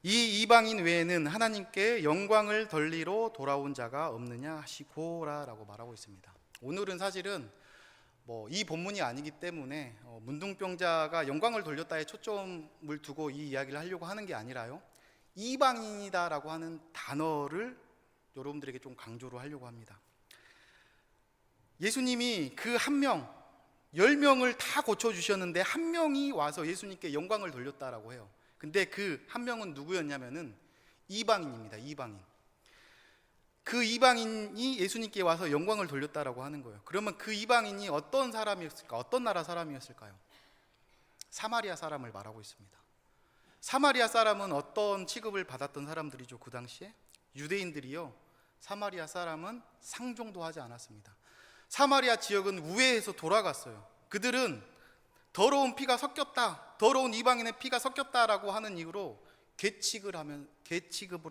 이 이방인 외에는 하나님께 영광을 돌리러 돌아온 자가 없느냐 하시고라라고 말하고 있습니다. 오늘은 사실은 이 본문이 아니기 때문에 문둥병자가 영광을 돌렸다에 초점을 두고 이 이야기를 하려고 하는 게 아니라요, 이방인이다라고 하는 단어를 여러분들에게 좀 강조를 하려고 합니다. 예수님이 그 한 명, 10명을 다 고쳐주셨는데 한 명이 와서 예수님께 영광을 돌렸다라고 해요. 근데 그 한 명은 누구였냐면은 이방인입니다. 이방인. 그 이방인이 예수님께 와서 영광을 돌렸다라고 하는 거예요. 그러면 그 이방인이 어떤 사람이었을까? 어떤 나라 사람이었을까요? 사마리아 사람을 말하고 있습니다. 사마리아 사람은 어떤 취급을 받았던 사람들이죠? 그 당시에 유대인들이요, 사마리아 사람은 상종도 하지 않았습니다. 사마리아 지역은 우회해서 돌아갔어요. 그들은 더러운 피가 섞였다, 더러운 이방인의 피가 섞였다라고 하는 이유로 계취급을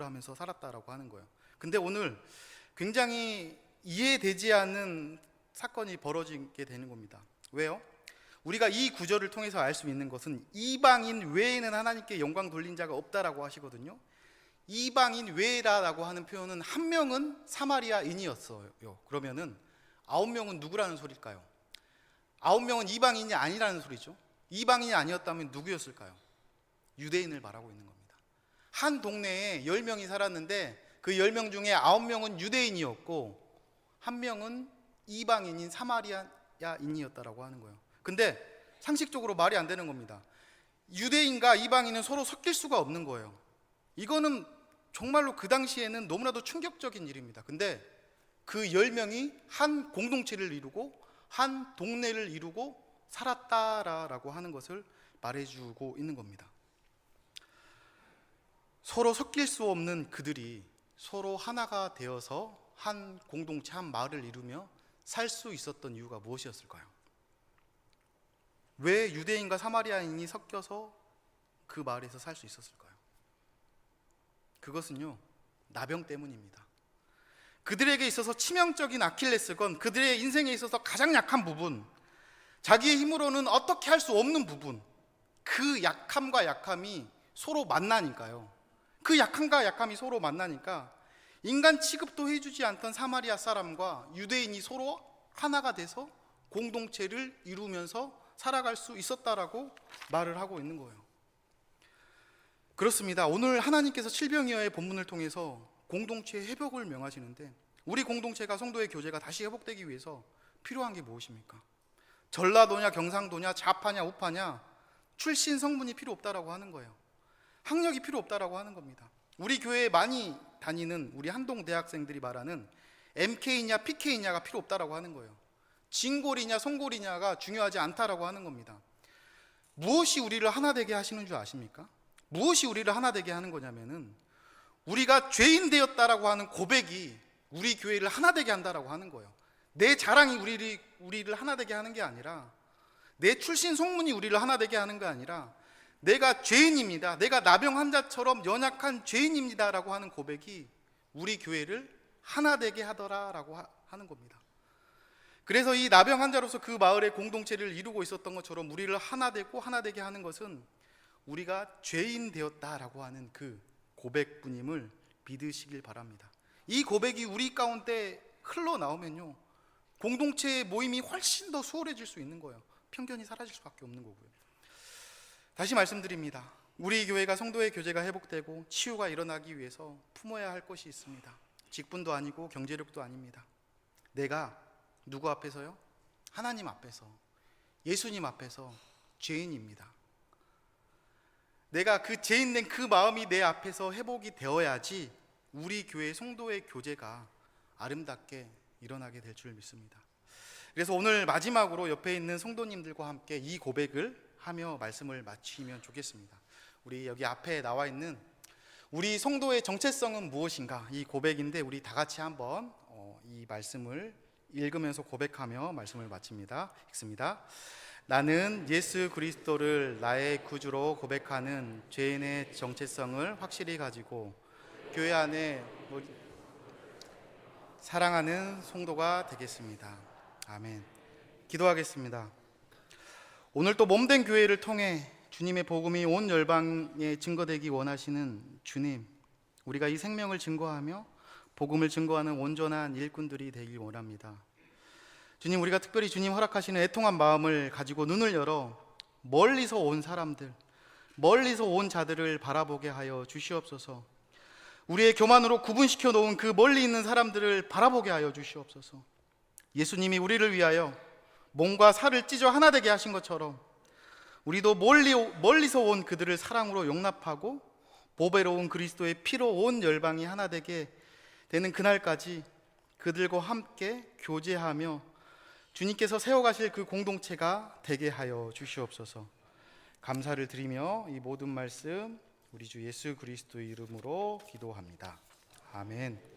하면서 살았다라고 하는 거예요. 근데 오늘 굉장히 이해되지 않는 사건이 벌어지게 되는 겁니다. 왜요? 우리가 이 구절을 통해서 알 수 있는 것은 이방인 외에는 하나님께 영광 돌린 자가 없다라고 하시거든요. 이방인 외라고 하는 표현은 한 명은 사마리아인이었어요. 그러면은 9명은 누구라는 소리일까요? 9명은 이방인이 아니라는 소리죠. 이방인이 아니었다면 누구였을까요? 유대인을 말하고 있는 겁니다. 한 동네에 10명이 살았는데 그 10명 중에 9명은 유대인이었고 한 명은 이방인인 사마리아인이었다라고 하는 거예요. 근데 상식적으로 말이 안 되는 겁니다. 유대인과 이방인은 서로 섞일 수가 없는 거예요. 이거는 정말로 그 당시에는 너무나도 충격적인 일입니다. 근데 그 10명이 한 공동체를 이루고 한 동네를 이루고 살았다라고 하는 것을 말해주고 있는 겁니다. 서로 섞일 수 없는 그들이 서로 하나가 되어서 한 공동체, 한 마을을 이루며 살 수 있었던 이유가 무엇이었을까요? 왜 유대인과 사마리아인이 섞여서 그 마을에서 살 수 있었을까요? 그것은요, 나병 때문입니다. 그들에게 있어서 치명적인 아킬레스건, 그들의 인생에 있어서 가장 약한 부분, 자기의 힘으로는 어떻게 할 수 없는 부분, 그 약함과 약함이 서로 만나니까요. 그 약함과 약함이 서로 만나니까 인간 취급도 해주지 않던 사마리아 사람과 유대인이 서로 하나가 돼서 공동체를 이루면서 살아갈 수 있었다라고 말을 하고 있는 거예요. 그렇습니다. 오늘 하나님께서 칠병이어의 본문을 통해서 공동체의 회복을 명하시는데, 우리 공동체가, 성도의 교제가 다시 회복되기 위해서 필요한 게 무엇입니까? 전라도냐 경상도냐 좌파냐 우파냐 출신 성분이 필요 없다라고 하는 거예요. 학력이 필요 없다라고 하는 겁니다. 우리 교회에 많이 다니는 우리 한동 대학생들이 말하는 MK냐 PK냐가 필요 없다라고 하는 거예요. 진골이냐 송골이냐가 중요하지 않다라고 하는 겁니다. 무엇이 우리를 하나 되게 하시는 줄 아십니까? 무엇이 우리를 하나 되게 하는 거냐면은, 우리가 죄인 되었다라고 하는 고백이 우리 교회를 하나 되게 한다라고 하는 거예요. 내 자랑이 우리를 하나 되게 하는 게 아니라, 내 출신 소문이 우리를 하나 되게 하는 게 아니라, 내가 죄인입니다, 내가 나병 환자처럼 연약한 죄인입니다라고 하는 고백이 우리 교회를 하나 되게 하더라라고 하는 겁니다. 그래서 이 나병 환자로서 그 마을의 공동체를 이루고 있었던 것처럼 우리를 하나 되고 하나 되게 하는 것은 우리가 죄인 되었다라고 하는 그 고백뿐임을 믿으시길 바랍니다. 이 고백이 우리 가운데 흘러나오면요, 공동체의 모임이 훨씬 더 수월해질 수 있는 거예요. 편견이 사라질 수밖에 없는 거고요. 다시 말씀드립니다. 우리 교회가, 성도의 교제가 회복되고 치유가 일어나기 위해서 품어야 할 것이 있습니다. 직분도 아니고 경제력도 아닙니다. 내가 누구 앞에서요? 하나님 앞에서, 예수님 앞에서 죄인입니다. 내가 그 죄인된 그 마음이 내 앞에서 회복이 되어야지 우리 교회 성도의 교제가 아름답게 일어나게 될 줄 믿습니다. 그래서 오늘 마지막으로 옆에 있는 성도님들과 함께 이 고백을 하며 말씀을 마치면 좋겠습니다. 우리 여기 앞에 나와 있는 우리 성도의 정체성은 무엇인가, 이 고백인데, 우리 다 같이 한번 이 말씀을 읽으면서 고백하며 말씀을 마칩니다. 읽습니다. 나는 예수 그리스도를 나의 구주로 고백하는 죄인의 정체성을 확실히 가지고 교회 안에 사랑하는 성도가 되겠습니다. 아멘. 기도하겠습니다. 오늘 또 몸된 교회를 통해 주님의 복음이 온 열방에 증거되기 원하시는 주님, 우리가 이 생명을 증거하며 복음을 증거하는 온전한 일꾼들이 되길 원합니다. 주님, 우리가 특별히 주님 허락하시는 애통한 마음을 가지고 눈을 열어 멀리서 온 사람들, 멀리서 온 자들을 바라보게 하여 주시옵소서. 우리의 교만으로 구분시켜 놓은 그 멀리 있는 사람들을 바라보게 하여 주시옵소서. 예수님이 우리를 위하여 몸과 살을 찢어 하나 되게 하신 것처럼 우리도 멀리서 온 그들을 사랑으로 용납하고 보배로운 그리스도의 피로 온 열방이 하나 되게 되는 그날까지 그들과 함께 교제하며 주님께서 세워가실 그 공동체가 되게 하여 주시옵소서. 감사를 드리며 이 모든 말씀 우리 주 예수 그리스도의 이름으로 기도합니다. 아멘.